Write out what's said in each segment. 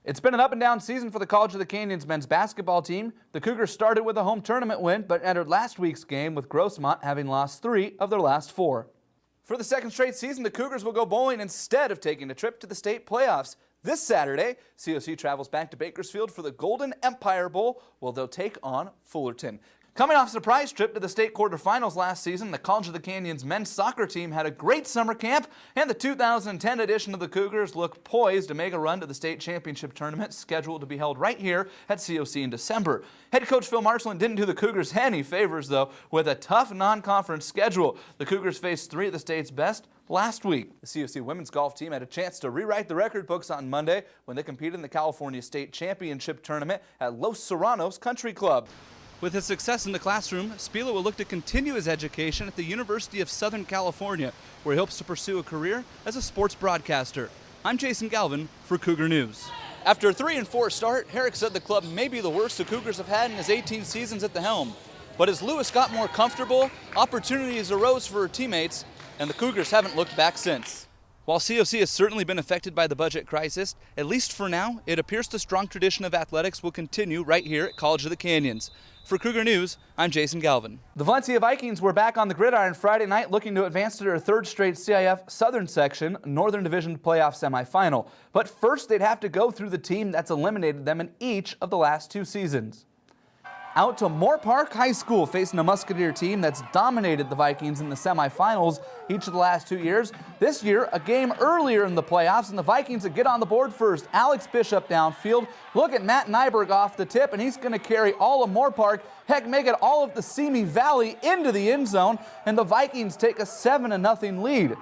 It's been an up-and-down season for the College of the Canyons men's basketball team. The Cougars started with a home tournament win, but entered last week's game with Grossmont having lost 3 of their last 4. For the second straight season, the Cougars will go bowling instead of taking a trip to the state playoffs. This Saturday, COC travels back to Bakersfield for the Golden Empire Bowl, where they'll take on Fullerton. Coming off a surprise trip to the state quarterfinals last season, the College of the Canyons men's soccer team had a great summer camp, and the 2010 edition of the Cougars look poised to make a run to the state championship tournament scheduled to be held right here at COC in December. Head coach Phil Marshland didn't do the Cougars any favors, though, with a tough non-conference schedule. The Cougars faced 3 of the state's best last week. The COC women's golf team had a chance to rewrite the record books on Monday when they competed in the California State Championship Tournament at Los Serranos Country Club. With his success in the classroom, Spila will look to continue his education at the University of Southern California, where he hopes to pursue a career as a sports broadcaster. I'm Jason Galvin for Cougar News. After a 3-4 start, Herrick said the club may be the worst the Cougars have had in his 18 seasons at the helm. But as Lewis got more comfortable, opportunities arose for her teammates, and the Cougars haven't looked back since. While COC has certainly been affected by the budget crisis, at least for now, it appears the strong tradition of athletics will continue right here at College of the Canyons. For Cougar News, I'm Jason Galvin. The Valencia Vikings were back on the gridiron Friday night looking to advance to their 3rd straight CIF Southern Section Northern Division playoff semifinal. But first, they'd have to go through the team that's eliminated them in each of the last 2 seasons. Out to Moore Park High School, facing a Musketeer team that's dominated the Vikings in the semifinals each of the last 2 years. This year, a game earlier in the playoffs, and the Vikings would get on the board first. Alex Bishop downfield. Look at Matt Nyberg off the tip, and he's going to carry all of Moore Park, heck, make it all of the Simi Valley into the end zone, and the Vikings take a 7-0 lead.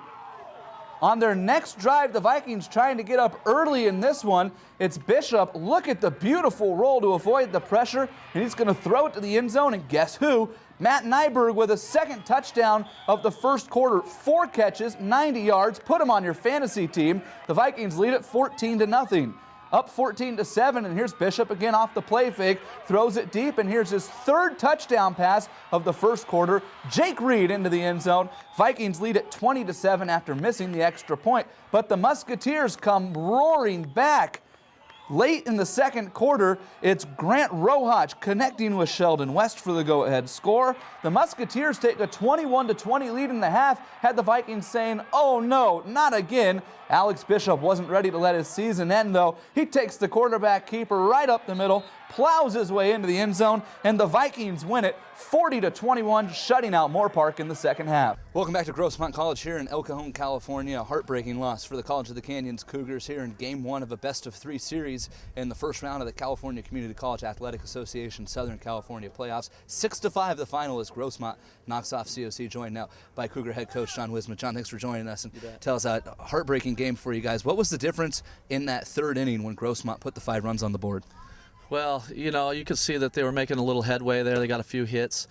On their next drive, the Vikings trying to get up early in this one. It's Bishop. Look at the beautiful roll to avoid the pressure, and he's going to throw it to the end zone, and guess who? Matt Nyberg with a 2nd touchdown of the first quarter. 4 catches, 90 yards. Put him on your fantasy team. The Vikings lead it 14-0. Up 14-7, and here's Bishop again off the play fake, throws it deep, and here's his 3rd touchdown pass of the first quarter. Jake Reed into the end zone. Vikings lead at 20-7 after missing the extra point, but the Musketeers come roaring back. Late in the 2nd quarter, it's Grant Rohach connecting with Sheldon West for the go-ahead score. The Musketeers take a 21-20 lead in the half, had the Vikings saying, "Oh no, not again." Alex Bishop wasn't ready to let his season end, though. He takes the quarterback keeper right up the middle, plows his way into the end zone, and the Vikings win it 40-21, shutting out Moore Park in the 2nd half. Welcome back to Grossmont College here in El Cajon, California. A heartbreaking loss for the College of the Canyons Cougars here in Game 1 of a best-of-3 series in the first round of the California Community College Athletic Association Southern California playoffs. 6-5 the final as Grossmont knocks off COC, joined now by Cougar head coach John Wisman. John, thanks for joining us, and tell us a heartbreaking game for you guys. What was the difference in that 3rd inning when Grossmont put the 5 runs on the board? Well, you could see that they were making a little headway there. They got a few hits.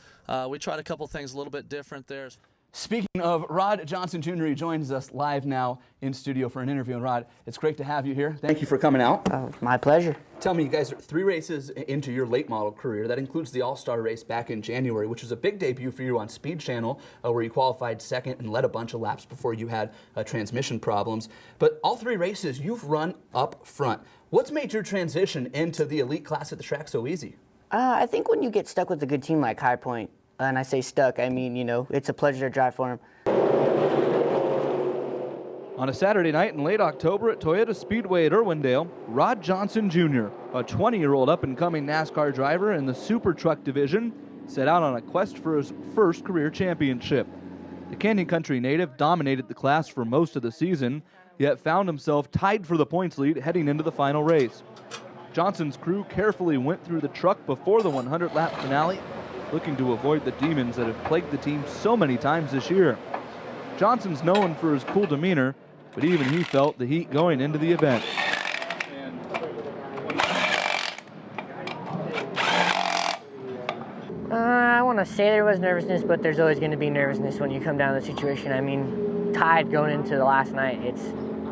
We tried a couple things a little bit different there. Speaking of Rod Johnson Jr., he joins us live now in studio for an interview. And Rod, it's great to have you here. Thank you for coming out. My pleasure. Tell me, you guys are 3 races into your late model career. That includes the All-Star race back in January, which was a big debut for you on Speed Channel, where you qualified 2nd and led a bunch of laps before you had transmission problems. But all 3 races you've run up front. What's made your transition into the elite class at the track so easy? I think when you get stuck with a good team like High Point, and I say stuck, I mean, it's a pleasure to drive for them. On a Saturday night in late October at Toyota Speedway at Irwindale, Rod Johnson Jr., a 20-year-old up-and-coming NASCAR driver in the Super Truck division, set out on a quest for his first career championship. The Canyon Country native dominated the class for most of the season, yet found himself tied for the points lead heading into the final race. Johnson's crew carefully went through the truck before the 100-lap finale, looking to avoid the demons that have plagued the team so many times this year. Johnson's known for his cool demeanor, but even he felt the heat going into the event. I want to say there was nervousness, but there's always going to be nervousness when you come down to the situation. I mean, tied going into the last night,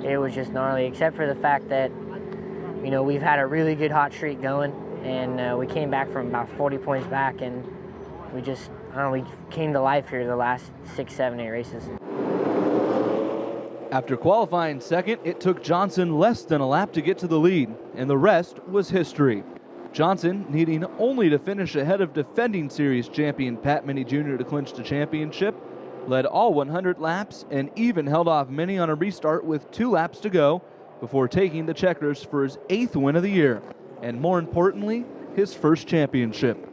it was just gnarly, except for the fact that, we've had a really good hot streak going, and we came back from about 40 points back, and we came to life here the last 6, 7, 8 races. After qualifying 2nd, it took Johnson less than a lap to get to the lead. and the rest was history. Johnson, needing only to finish ahead of defending series champion Pat Minnie Jr. to clinch the championship, led all 100 laps and even held off Minnie on a restart with 2 laps to go before taking the checkers for his 8th win of the year, and more importantly, his first championship.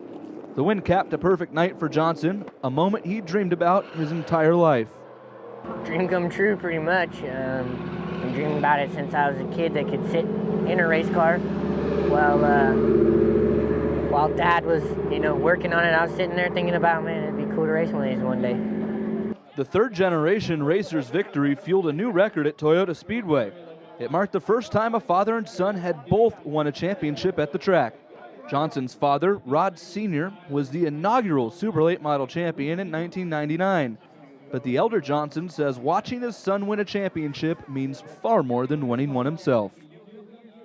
The win capped a perfect night for Johnson, a moment he dreamed about his entire life. Dream come true, pretty much. Been dreaming about it since I was a kid that could sit in a race car while Dad was, working on it. I was sitting there thinking about, man, it'd be cool to race one of these one day. The third-generation racer's victory fueled a new record at Toyota Speedway. It marked the first time a father and son had both won a championship at the track. Johnson's father, Rod Sr., was the inaugural Super Late Model champion in 1999. But the elder Johnson says watching his son win a championship means far more than winning one himself.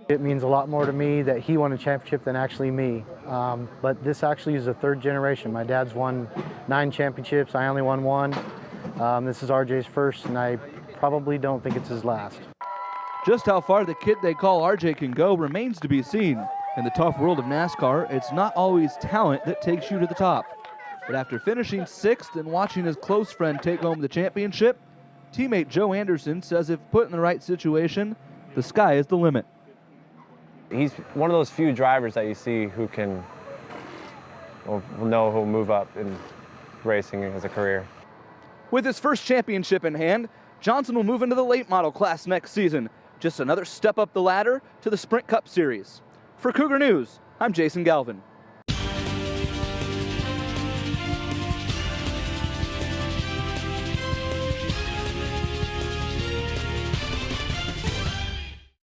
It means a lot more to me that he won a championship than actually me. But this actually is the third generation. My dad's won 9 championships. I only won 1. This is RJ's first, and I probably don't think it's his last. Just how far the kid they call RJ can go remains to be seen. In the tough world of NASCAR, it's not always talent that takes you to the top. But after finishing 6th and watching his close friend take home the championship, teammate Joe Anderson says if put in the right situation, the sky is the limit. He's one of those few drivers that you see who will move up in racing as a career. With his first championship in hand, Johnson will move into the late model class next season. Just another step up the ladder to the Sprint Cup Series. For Cougar News, I'm Jason Galvin.